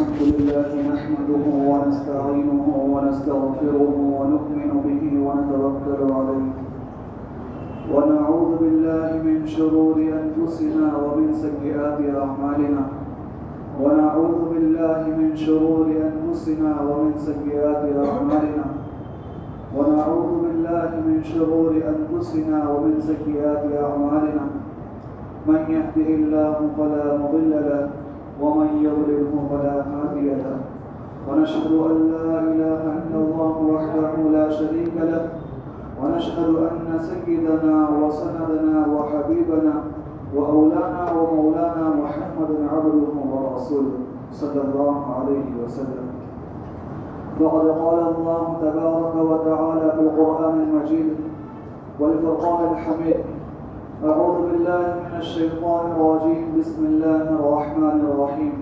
الحمد لله نحمده ونستعينه ونستغفره ونؤمن به ونتوكل عليه ونعوذ بالله من شرور أنفسنا ومن سيئات أعمالنا ونعوذ بالله من شرور أنفسنا ومن سيئات أعمالنا ونعوذ بالله من شرور أنفسنا ومن سيئات أعمالنا من يهده الله فلا مضل له ومن يضلله فلا هادي له ونشهد أن لا إله إلا الله وحده لا شريك له ونشهد أن سيدنا وسندنا وحبيبنا وأولانا ومولانا محمد عبده ورسوله صلى الله عليه وسلم. وقد قال الله تبارك وتعالى في القرآن المجيد والفرقان الحميد: أعوذ بالله من الشيطان الرجيم بسم الله الرحمن الرحيم.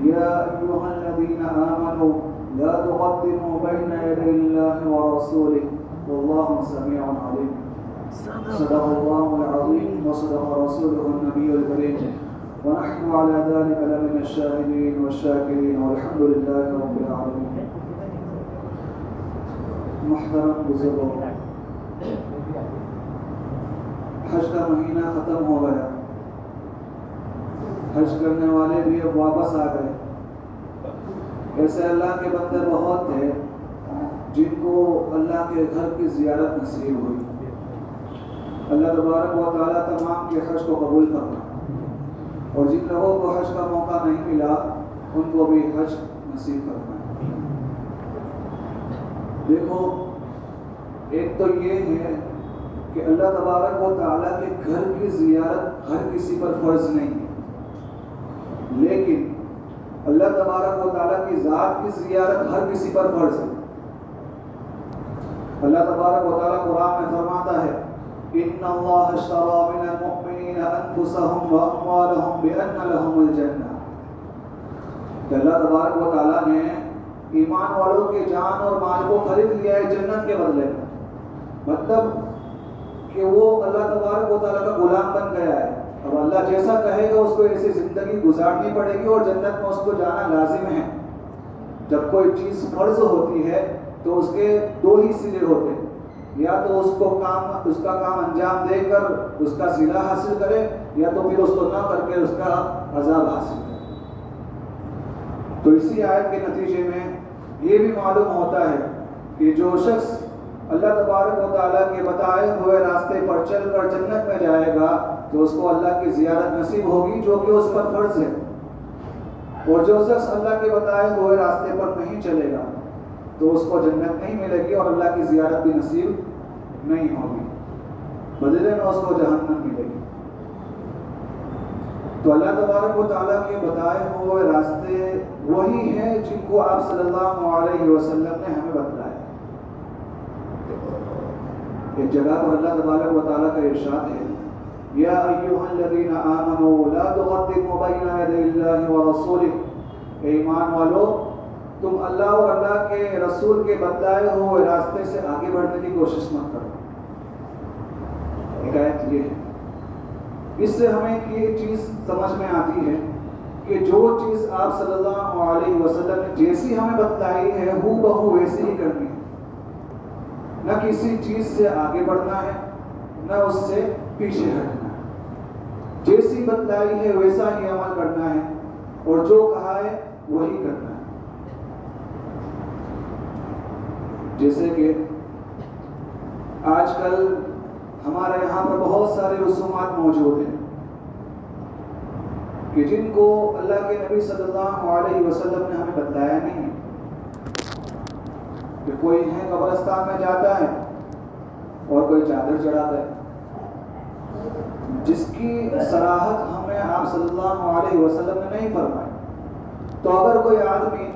يا أيها الذين آمنوا لا تقدموا بين يدي الله ورسوله والله سميع عليم. صدق الله العظيم وصدق رسوله النبي الكريم ونحن على ذلك لمن الشاهدين والشاكرين والحمد لله رب العالمين. محترم بزرگوں، حج کا مہینہ ختم ہو گیا، حج کرنے والے بھی اب واپس آ گئے. ایسے اللہ کے بندے بہت تھے جن کو اللہ کے گھر کی زیارت نصیب ہوئی. اللہ تبارک و تعالیٰ تمام کے حج کو قبول فرمائے، اور جن لوگوں کو حج کا موقع نہیں ملا ان کو بھی حج نصیب فرمائے. دیکھو، ایک تو یہ ہے کہ اللہ تبارک و تعالیٰ کے گھر کی زیارت ہر کسی پر فرض نہیں ہے، لیکن اللہ تبارک و تعالیٰ کی ذات کی زیارت ہر کسی پر فرض ہے. اللہ تبارک و تعالیٰ قرآن میں فرماتا ہے: ان اللہ اشتری من المؤمنین انفسهم واموالهم بان لهم الجنہ. کہ اللہ تبارک و تعالیٰ نے ایمان والوں کے جان اور مال کو خرید لیا ہے جنت کے بدلے میں. مطلب کہ وہ اللہ تبارک و تعالیٰ کا غلام بن گیا ہے. اب اللہ جیسا کہے گا اس کو ایسی زندگی گزارنی پڑے گی اور جنت میں اس کو جانا لازم ہے. جب کوئی چیز فرض ہوتی ہے تو اس کے دو ہی سرے ہوتے ہیں: یا تو اس کا کام انجام دے کر اس کا صلہ حاصل کرے، یا تو پھر اس کو نہ کر کے اس کا عذاب حاصل کرے. تو اسی آیت کے نتیجے میں یہ بھی معلوم ہوتا ہے کہ جو شخص اللہ تبارک و تعالیٰ کے بتائے ہوئے راستے پر چل کر جنت میں جائے گا تو اس کو اللہ کی زیارت نصیب ہوگی جو کہ اس پر فرض ہے. اور جو شخص اللہ کے بتائے ہوئے راستے پر نہیں چلے گا تو اس کو جنت نہیں ملے گی اور اللہ کی زیارت بھی نصیب نہیں ہوگی، بدلے میں اس کو جہنم ملے گی. تو اللہ تبارک و تعالیٰ کے بتائے ہوئے راستے وہی ہیں جن کو آپ صلی اللہ علیہ وسلم نے ہمیں بتلایا. ایک جگہ پر اللہ تبارک و تعالیٰ کا ارشاد ہے: یا ایھا الذین آمنوا لا تقدموا بین یدی اللہ ورسولہ. اے ایمان والو، تم اللہ اور اللہ کے رسول کے بتلائے ہوئے راستے سے آگے بڑھنے کی کوشش مت کرو. حکایت یہ ہے، اس سے ہمیں یہ چیز سمجھ میں آتی ہے کہ جو چیز آپ صلی اللہ علیہ وسلم نے جیسی ہمیں بتلائی ہے ہو بہو ویسی ہی کرنی ہے. نہ کسی چیز سے آگے بڑھنا ہے نہ اس سے پیچھے ہٹنا ہے. جیسی بتلائی ہے ویسا ہی عمل کرنا ہے اور جو کہا ہے وہی کرنا ہے. جیسے کہ آج کل ہمارے یہاں پر بہت سارے رسومات موجود ہیں کہ جن کو اللہ کے نبی صلی اللہ علیہ وسلم نے ہمیں بتلایا نہیں ہے. کہ کوئی ہے قبرستان میں جاتا ہے اور کوئی چادر چڑھاتا ہے جس کی صراحت ہمیں آپ صلی اللہ علیہ وسلم نے نہیں فرمائی. تو اگر کوئی آدمی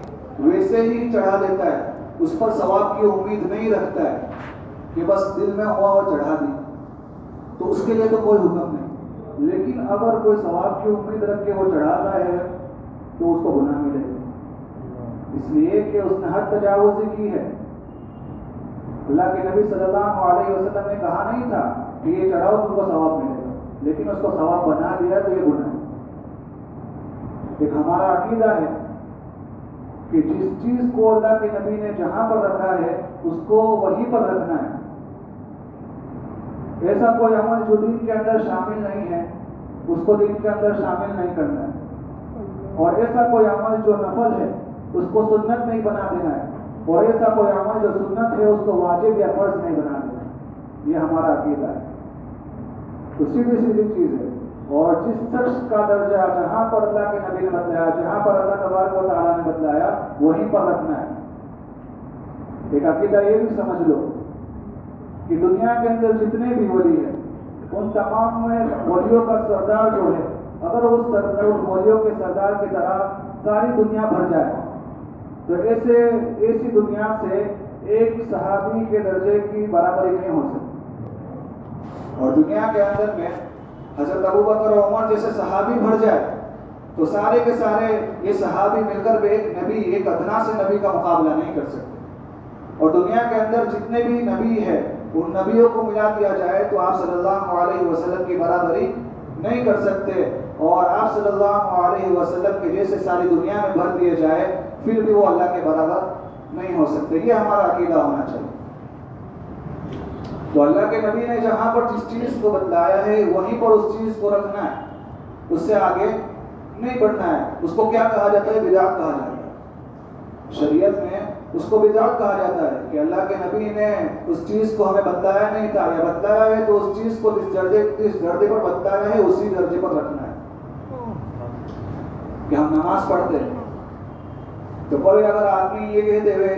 ویسے ہی چڑھا دیتا ہے، اس پر ثواب کی امید نہیں رکھتا ہے کہ بس دل میں ہوا اور چڑھا دی، تو اس کے لیے تو کوئی حکم نہیں. لیکن اگر کوئی ثواب کی امید رکھ کے وہ چڑھاتا ہے تو اس کو گناہ ملے گا، اس لیے کہ اس نے حد تجاوز کی ہے. اللہ کے نبی صلی اللہ علیہ وسلم نے کہا نہیں تھا کہ یہ چڑھاؤ تم کو ثواب ملے گا، لیکن اس کو ثواب بنا دیا تو یہ گناہ ہے. ایک ہمارا عقیدہ ہے کہ جس چیز کو اللہ کے نبی نے جہاں پر رکھا ہے اس کو وہیں پر رکھنا ہے. ایسا کوئی عمل جو دین کے اندر شامل نہیں ہے اس کو دین کے اندر شامل نہیں کرنا ہے، اور ایسا کوئی عمل جو نفل ہے اس کو سنت نہیں بنا دینا ہے، اور ایسا کوئی عمل جو سنت ہے اس کو واجب یا فرض نہیں بنا دینا ہے. یہ ہمارا عقیدہ ہے. تو سیدھی سیدھی چیز ہے. اور جس شخص کا درجہ جہاں پر اللہ کے نبی نے بتلایا، جہاں پر اللہ تبارک و تعالیٰ نے بتلایا، وہیں پر رکھنا ہے. ایک عقیدہ یہ بھی سمجھ لو کہ دنیا کے اندر جتنے بھی ولی ہیں ان تمام میں ولیوں کا سردار جو ہے، اگر اس ولیوں کے سردار کی طرح ساری دنیا بھر جائے تو ایسی دنیا سے ایک صحابی کے درجے کی برابری نہیں ہو سکتی. اور دنیا کے اندر میں حضرت ابو بکر و عمر جیسے صحابی بھر جائے تو سارے کے سارے یہ صحابی مل کر بھی ایک نبی، ایک ادنا سے نبی کا مقابلہ نہیں کر سکتے. اور دنیا کے اندر جتنے بھی نبی ہیں ان نبیوں کو ملا دیا جائے تو آپ صلی اللہ علیہ وسلم کی برابری نہیں کر سکتے. اور آپ صلی اللہ علیہ وسلم کے جیسے ساری دنیا میں بھر دیے جائے پھر بھی وہ اللہ کے برابر نہیں ہو سکتے. یہ ہمارا عقیدہ ہونا چاہیے. تو اللہ کے نبی نے جہاں پر جس چیز کو بتلایا ہے وہیں پر اس چیز کو رکھنا ہے، اس سے آگے نہیں بڑھنا ہے. اس کو کیا کہا جاتا ہے؟ بدعت کہا جاتا ہے. شریعت میں اس کو بدعت کہا جاتا ہے کہ اللہ کے نبی نے اس چیز کو ہمیں بتلایا نہیں تھا، یا بتلایا ہے تو اس چیز کو جس درجے پر بتلایا ہے اسی درجے پر رکھنا ہے. کہ ہم نماز پڑھتے ہیں تو کوئی اگر آدمی یہ کہتے ہوئے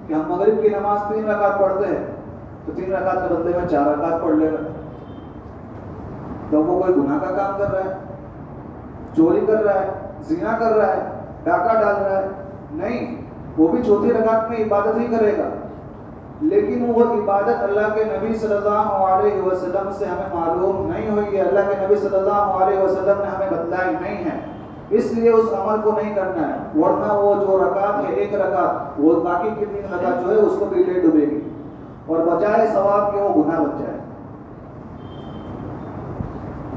کہ ہم مغرب کی نماز 3 رکعت پڑھتے ہیں تو 3 رکعت کے بدلے میں 4 رکعت پڑھ لے گا، تو وہ کوئی گناہ کا کام کر رہا ہے، چوری کر رہا ہے، زنا کر رہا ہے، ڈاکہ ڈال رہا ہے؟ نہیں، وہ بھی 4تھی رکعت میں عبادت ہی کرے گا، لیکن وہ عبادت اللہ کے نبی صلی اللہ علیہ وسلم سے ہمیں معلوم نہیں ہوئی ہے. اللہ کے نبی صلی اللہ علیہ وسلم نے ہمیں بتلائی نہیں ہے، اس لیے اس عمل کو نہیں کرنا ہے. ورنہ وہ جو رکعت ہے 1 رکعت، وہ باقی کی 3 رکعت جو ہے اس کو بھی لے ڈوبے گی، اور بجائے ثواب کے وہ گناہ بن جائے.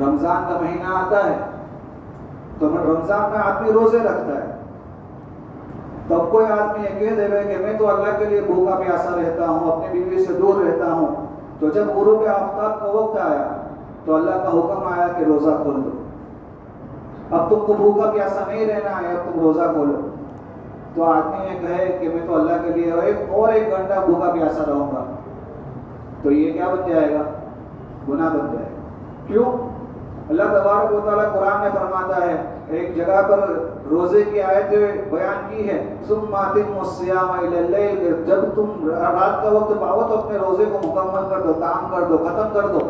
رمضان کا مہینہ آتا ہے تو رمضان میں آدمی روزے رکھتا ہے، تب کوئی آدمی یہ کہہ دے کہ میں تو اللہ کے لیے بھوکا پیاسا رہتا ہوں، اپنی بیوی سے دور رہتا ہوں. تو جب غروب آفتاب کا وقت آیا تو اللہ کا حکم آیا کہ روزہ کھول دو، اب تم کو بھوکا پیاسا نہیں رہنا ہے، اب تم روزہ کھولو. تو آدمی یہ کہے کہ میں تو اللہ کے لیے اور 1 گھنٹہ بھوکا پیاسا رہوں گا، تو یہ کیا بن جائے گا؟ گناہ بن جائے گا. کیوں؟ اللہ تبارک و تعالیٰ قرآن میں فرماتا ہے، ایک جگہ پر روزے کی آیت بیان کی ہے، ثم اتموا الصیام الی اللیل، جب تم رات کا وقت پاؤ تو اپنے روزے کو مکمل کر دو، تام کر دو، ختم کر دو.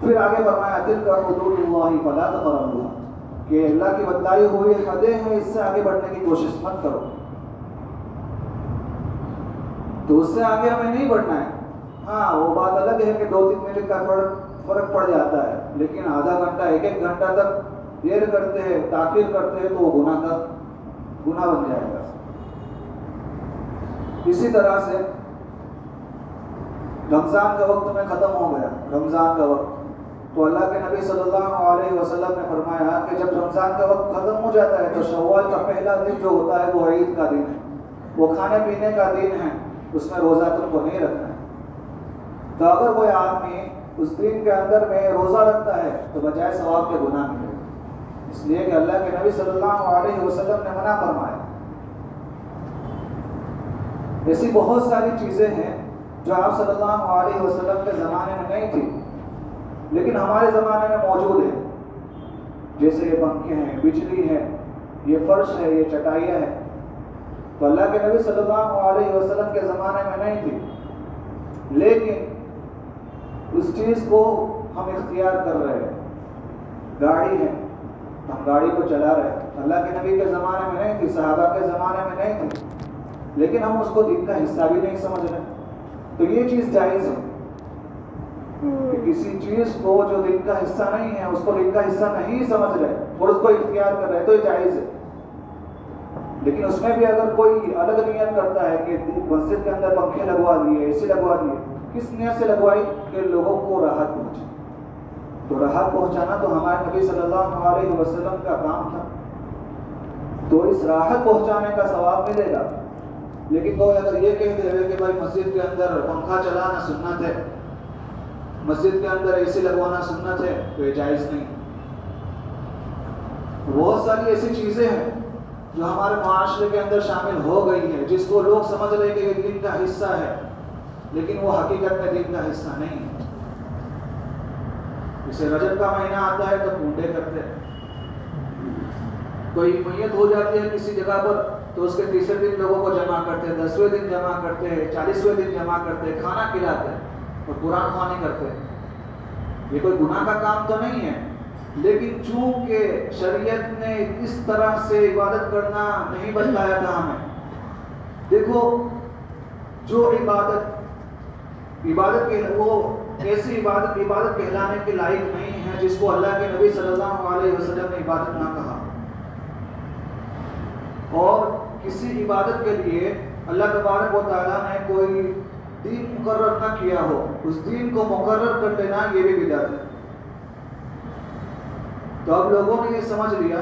پھر آگے فرمایا تلک حدود اللہ فلا تقربوها، کہ اللہ کی بتلائی ہوئی حدیں ہیں، اس سے آگے بڑھنے کی کوشش مت کرو. تو اس سے آگے ہمیں نہیں بڑھنا ہے. ہاں وہ بات الگ ہے کہ 2-3 منٹ کا فرق پڑ جاتا ہے، لیکن آدھا گھنٹہ 1 گھنٹہ تک دیر کرتے ہیں، تاخیر کرتے ہیں تو وہ گناہ بن جائے گا. اسی طرح سے رمضان کا وقت میں ختم ہو گیا، رمضان کا وقت، تو اللہ کے نبی صلی اللہ علیہ وسلم نے فرمایا کہ جب رمضان کا وقت ختم ہو جاتا ہے تو شوال کا پہلا دن جو ہوتا ہے وہ عید کا دن ہے، وہ کھانے پینے کا دن ہے، اس میں روزہ تم کو نہیں رکھنا ہے. تو اگر کوئی آدمی اس دن کے اندر میں روزہ رکھتا ہے تو بجائے ثواب کے گناہ ملے، اس لیے کہ اللہ کے نبی صلی اللہ علیہ وسلم نے منع فرمایا. ایسی بہت ساری چیزیں ہیں جو آپ صلی اللہ علیہ وسلم کے زمانے میں نہیں تھی لیکن ہمارے زمانے میں موجود ہے، جیسے یہ پنکھے ہیں، بجلی ہے، یہ فرش ہے، یہ چٹائیاں ہیں. تو اللہ کے نبی صلی اللہ علیہ وسلم کے زمانے میں نہیں تھی، لیکن اس چیز کو ہم اختیار کر رہے ہیں. گاڑی ہے، ہم گاڑی کو چلا رہے ہیں، اللہ کے نبی کے زمانے میں نہیں تھی، صحابہ کے زمانے میں نہیں تھی، لیکن ہم اس کو دین کا حصہ بھی نہیں سمجھ رہے. تو یہ چیز جائز ہے کہ کسی چیز کو جو دین کا حصہ نہیں ہے اس کو دین کا حصہ نہیں سمجھ رہے اور اس کو اختیار کر رہے تو یہ جائز ہے. لیکن اس میں بھی اگر کوئی الگ نیت کرتا ہے کہ مسجد کے اندر پنکھے لگوا دیے، اے سی لگوا دیے، کس نیت سے لگوائی؟ کہ لوگوں کو راحت پہنچے. تو راحت پہنچانا تو ہمارے نبی صلی اللہ علیہ وسلم کا کام تھا. تو اس راحت پہنچانے کا ثواب ملے گا. لیکن کوئی اگر یہ کہہ دے کہ بھائی مسجد کے اندر پنکھا چلانا سنت ہے، مسجد کے اندر اے سی لگوانا سنت ہے، تو یہ جائز نہیں. بہت ساری ایسی چیزیں ہیں جو ہمارے معاشرے کے اندر شامل ہو گئی ہے، جس کو لوگ سمجھ رہے کہ یہ دین کا حصہ ہے، لیکن وہ حقیقت میں دین کا حصہ نہیں ہے. جیسے رجب کا مہینہ آتا ہے تو کنڈے کرتے ہیں. کوئی میت ہو جاتی ہے کسی جگہ پر تو اس کے تیسرے دن لوگوں کو جمع کرتے ہیں، 10ویں دن جمع کرتے ہیں، 40ویں دن جمع کرتے ہیں، کھانا کھلاتے ہیں اور قرآن خوانی کرتے ہیں. یہ کوئی گناہ کا کام تو نہیں ہے، لیکن چونکہ شریعت نے اس طرح سے عبادت کرنا نہیں بتایا تھا ہمیں. دیکھو جو عبادت کے وہ ایسی عبادت کہلانے کے لائق نہیں ہے جس کو اللہ کے نبی صلی اللہ علیہ وسلم نے عبادت نہ کہا. اور کسی عبادت کے لیے اللہ تبارک و تعالیٰ نے کوئی دین مقرر نہ کیا ہو، اس دین کو مقرر کر دینا یہ بھی بدعت ہے. تو اب لوگوں نے یہ سمجھ لیا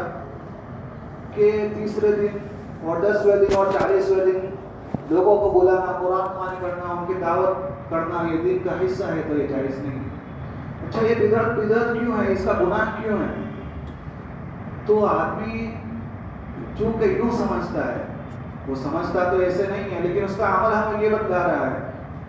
کہ تیسرے دن اور 10ویں دن اور 40ویں دن لوگوں کو بلانا، قرآن خوانی کرنا، ان کی دعوت کرنا یہ دین کا حصہ ہے، تو یہ جائز نہیں ہے. اچھا یہ بدعت کیوں ہے، اس کا گناہ کیوں ہے؟ تو آدمی چونکہ یوں سمجھتا ہے، وہ سمجھتا تو ایسے نہیں ہے، لیکن اس کا عمل ہمیں یہ بتلا رہا ہے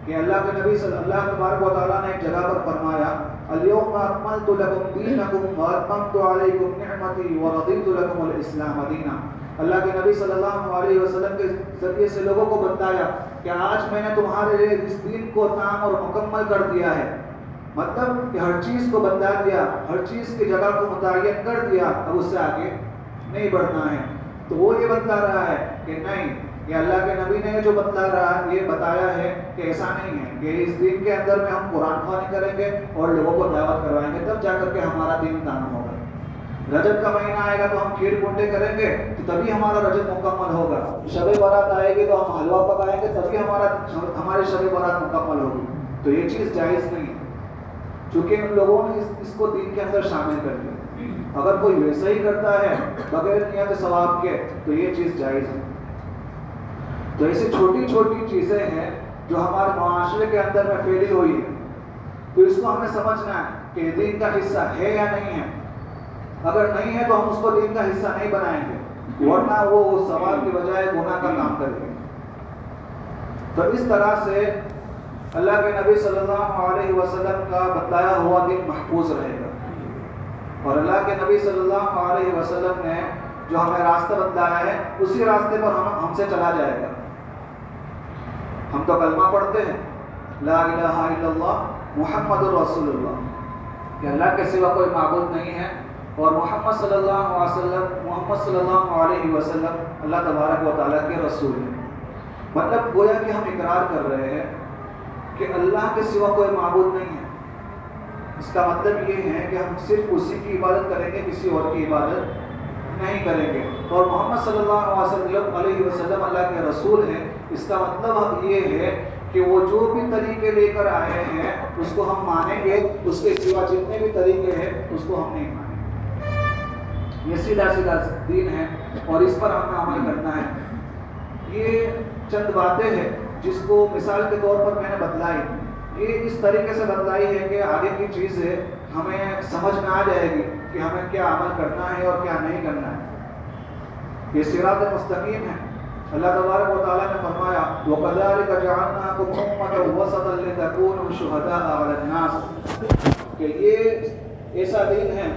کہ اللہ کے نبی صلی اللہ تبارک و تعالیٰ نے ایک جگہ پر فرمایا اليوم اکملت لکم دینکم واتممت علیکم نعمتی ورضیت لکم الاسلام دینا. اللہ کے نبی صلی اللہ علیہ وسلم کے ذریعے سے لوگوں کو بتایا کہ آج میں نے تمہارے لیے اس دین کو تام اور مکمل کر دیا ہے. مطلب کہ ہر چیز کو بتا دیا، ہر چیز کی جگہ کو متعین کر دیا، اب اس سے آگے نہیں بڑھنا ہے. تو وہ یہ بتلا رہا ہے کہ نہیں، یہ اللہ کے نبی نے جو یہ بتایا ہے کہ ایسا نہیں ہے کہ اس دین کے اندر میں ہم قرآن خوانی کریں گے اور لوگوں کو دعوت کروائیں گے تب جا کر کے ہمارا دین کام ہوگا. رجب کا مہینہ آئے گا تو ہم کھیر کنڈے کریں گے تو تبھی ہمارا رجب مکمل ہوگا. شب برات آئے گی تو ہم حلوہ پکائیں گے تبھی ہماری شب برات مکمل ہوگی. تو یہ چیز جائز نہیں ہے، چونکہ ان لوگوں نے اس کو دین کے اندر شامل کر دیا. اگر کوئی ویسا ہی کرتا ہے بغیر نیت ثواب کے تو یہ چیز جائز ہے. تو ایسی چھوٹی چھوٹی چیزیں ہیں جو ہمارے معاشرے کے اندر میں پھیلی ہوئی ہے، تو اس کو ہمیں سمجھنا ہے کہ دین کا حصہ ہے یا نہیں ہے. اگر نہیں ہے تو ہم اس کو دین کا حصہ نہیں بنائیں گے، ورنہ وہ ثواب کی بجائے گناہ کا کام کریں گے. تو اس طرح سے اللہ کے نبی صلی اللہ علیہ وسلم کا بتایا ہوا دین محفوظ رہے گا. اور اللہ کے نبی صلی اللہ علیہ وسلم نے جو ہمیں راستہ بتلایا ہے اسی راستے پر ہم سے چلا جائے گا. ہم تو کلمہ پڑھتے ہیں لا الہ الا اللہ محمد رسول اللہ، کہ اللہ کے سوا کوئی معبود نہیں ہے اور محمد صلی اللہ علیہ وسلم اللہ تبارک و تعالیٰ کے رسول ہیں. مطلب گویا کہ ہم اقرار کر رہے ہیں کہ اللہ کے سوا کوئی معبود نہیں ہے. اس کا مطلب یہ ہے کہ ہم صرف اسی کی عبادت کریں گے، کسی اور کی عبادت نہیں کریں گے. اور محمد صلی اللہ علیہ وسلم اللہ کے رسول ہیں. اس کا مطلب یہ ہے کہ وہ جو بھی طریقے لے کر آئے ہیں اس کو ہم مانیں گے، اس کے سوا جتنے بھی طریقے ہیں اس کو ہم نہیں مانیں گے. یہ سیدھا دین ہے اور اس پر ہمیں عمل کرنا ہے. یہ چند باتیں ہیں جس کو مثال کے طور پر میں نے بتلائی. یہ اس طریقے سے بتلائی ہے کہ آگے کی چیزیں ہمیں سمجھ میں آ جائے گی کہ ہمیں کیا عمل کرنا ہے اور کیا نہیں کرنا ہے. یہ صراط مستقیم ہے. اللہ تبارک و تعالیٰ نے فرمایا وَكَذَلِكَ جَعَلْنَاكُمْ أُمَّةً وَسَطًا لِتَكُونُوا شُهَدَاءَ عَلَى النَّاسِ، کہ یہ ایسا دین ہے